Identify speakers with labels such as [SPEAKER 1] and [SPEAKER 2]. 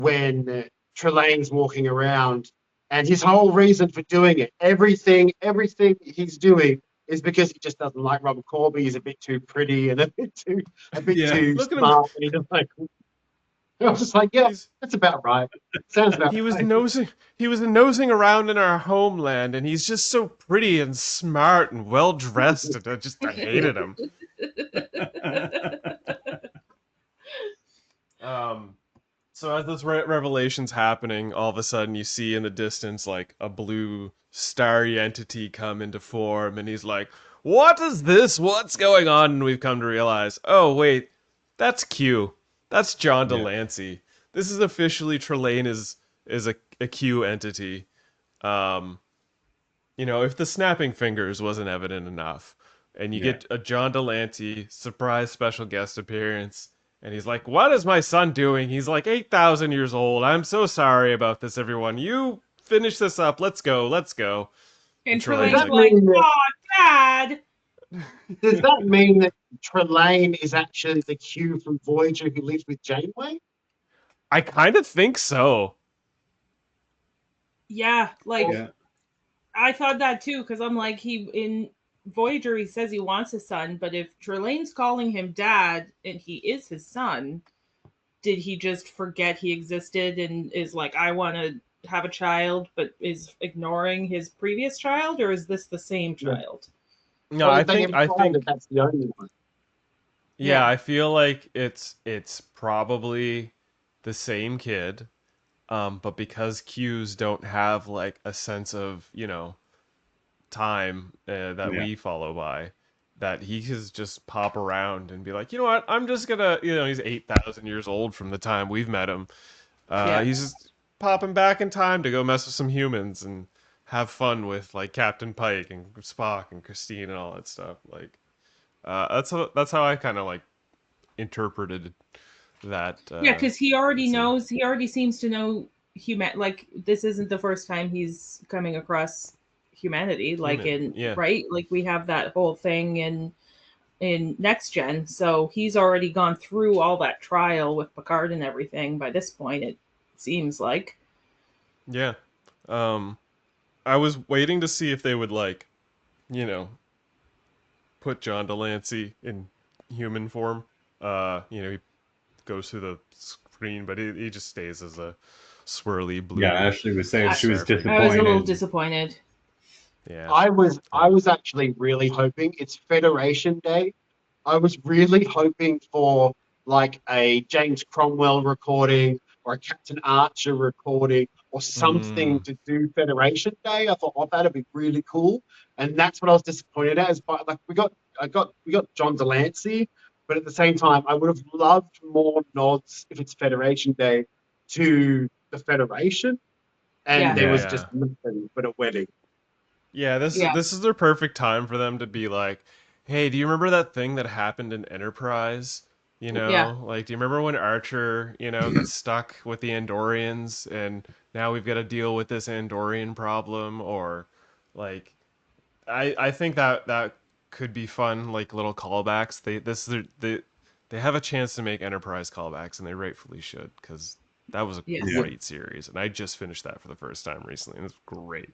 [SPEAKER 1] when Trelane's walking around, and his whole reason for doing it, everything he's doing is because he just doesn't like Robert Corby. He's a bit too pretty and a bit
[SPEAKER 2] Yeah.
[SPEAKER 1] too
[SPEAKER 3] Look at him.
[SPEAKER 1] smart, and he just like I was just like, yeah,
[SPEAKER 3] He's
[SPEAKER 1] that's about right. Sounds about
[SPEAKER 3] he was
[SPEAKER 1] right.
[SPEAKER 3] nosing he was nosing around in our homeland, and he's just so pretty and smart and well dressed, and I hated him. Um, so as this revelation's happening, all of a sudden you see in the distance like a blue starry entity come into form, and he's like, "What is this? What's going on?" And we've come to realize, oh wait, that's Q. That's John
[SPEAKER 2] Yeah.
[SPEAKER 3] Delancey. This is officially Trelane is a Q entity. Um, if the snapping fingers wasn't evident enough, and you
[SPEAKER 2] Yeah.
[SPEAKER 3] get a John Delancey surprise special guest appearance, and he's like, "What is my son doing? He's like 8,000 years old. I'm so sorry about this, everyone. You finish this up. Let's go. Let's go." And
[SPEAKER 4] And
[SPEAKER 1] Does
[SPEAKER 3] Trelane's
[SPEAKER 4] Trelane's
[SPEAKER 1] that
[SPEAKER 3] like,
[SPEAKER 4] like,
[SPEAKER 1] mean that
[SPEAKER 4] "Oh, Dad."
[SPEAKER 1] does that mean that Trelane is actually the Q from Voyager who lives with Janeway?
[SPEAKER 3] I kind of think so.
[SPEAKER 4] Yeah, like
[SPEAKER 2] Yeah.
[SPEAKER 4] I thought that too because I'm like he in Voyager he says he wants a son, but if Trelane's calling him dad and he is his son, did he just forget he existed and is like I want to have a child but is ignoring his previous child, or is this the same
[SPEAKER 1] Yeah.
[SPEAKER 4] child?
[SPEAKER 3] No,
[SPEAKER 1] Well,
[SPEAKER 3] I
[SPEAKER 1] they
[SPEAKER 3] think I
[SPEAKER 1] imply that
[SPEAKER 3] think
[SPEAKER 1] that's the only one.
[SPEAKER 3] yeah,
[SPEAKER 4] Yeah.
[SPEAKER 3] I feel like it's probably the same kid. But because Qs don't have like a sense of, time that
[SPEAKER 2] Yeah.
[SPEAKER 3] we follow by, that he can just pop around and be like, you know what, I'm just gonna, he's 8,000 years old from the time we've met him.
[SPEAKER 4] Yeah.
[SPEAKER 3] He's just popping back in time to go mess with some humans and have fun with like Captain Pike and Spock and Christine and all that stuff. Like, that's how I kind of like interpreted that
[SPEAKER 4] Yeah, because
[SPEAKER 3] scene.
[SPEAKER 4] he already seems to know like this isn't the first time he's coming across humanity, like
[SPEAKER 3] Human,
[SPEAKER 4] in
[SPEAKER 3] yeah.
[SPEAKER 4] right? Like we have that whole thing in next gen. So he's already gone through all that trial with Picard and everything by this point, it seems like.
[SPEAKER 3] Yeah. Um, I was waiting to see if they would like, you know, put John Delancey in human form. He goes through the screen, but he just stays as a swirly
[SPEAKER 2] Yeah.
[SPEAKER 3] blue
[SPEAKER 2] Ashley was saying
[SPEAKER 4] I,
[SPEAKER 2] she was
[SPEAKER 3] seraphim.
[SPEAKER 4] I was a little
[SPEAKER 2] disappointed.
[SPEAKER 4] disappointed.
[SPEAKER 3] Yeah.
[SPEAKER 1] I was actually really hoping it's Federation Day. I was really hoping for like a James Cromwell recording or a Captain Archer recording or something
[SPEAKER 3] Mm,
[SPEAKER 1] to do Federation Day. I thought, oh, that'd be really cool. And that's what I was disappointed at. Is but like we got John Delancey, but at the same time, I would have loved more nods if it's Federation Day to the Federation, and
[SPEAKER 4] Yeah.
[SPEAKER 1] there
[SPEAKER 2] Yeah.
[SPEAKER 1] was just
[SPEAKER 3] yeah.
[SPEAKER 1] nothing but a wedding.
[SPEAKER 3] Yeah, this
[SPEAKER 4] Yeah.
[SPEAKER 3] this is their perfect time for them to be like, "Hey, do you remember that thing that happened in Enterprise?
[SPEAKER 4] Yeah.
[SPEAKER 3] Like, do you remember when Archer, got stuck with the Andorians, and now we've got to deal with this Andorian problem?" Or like, I think that could be fun, like little callbacks. They have a chance to make Enterprise callbacks, and they rightfully should, because that was a
[SPEAKER 4] Yes.
[SPEAKER 2] Yeah.
[SPEAKER 3] great series, and I just finished that for the first time recently, and it's great.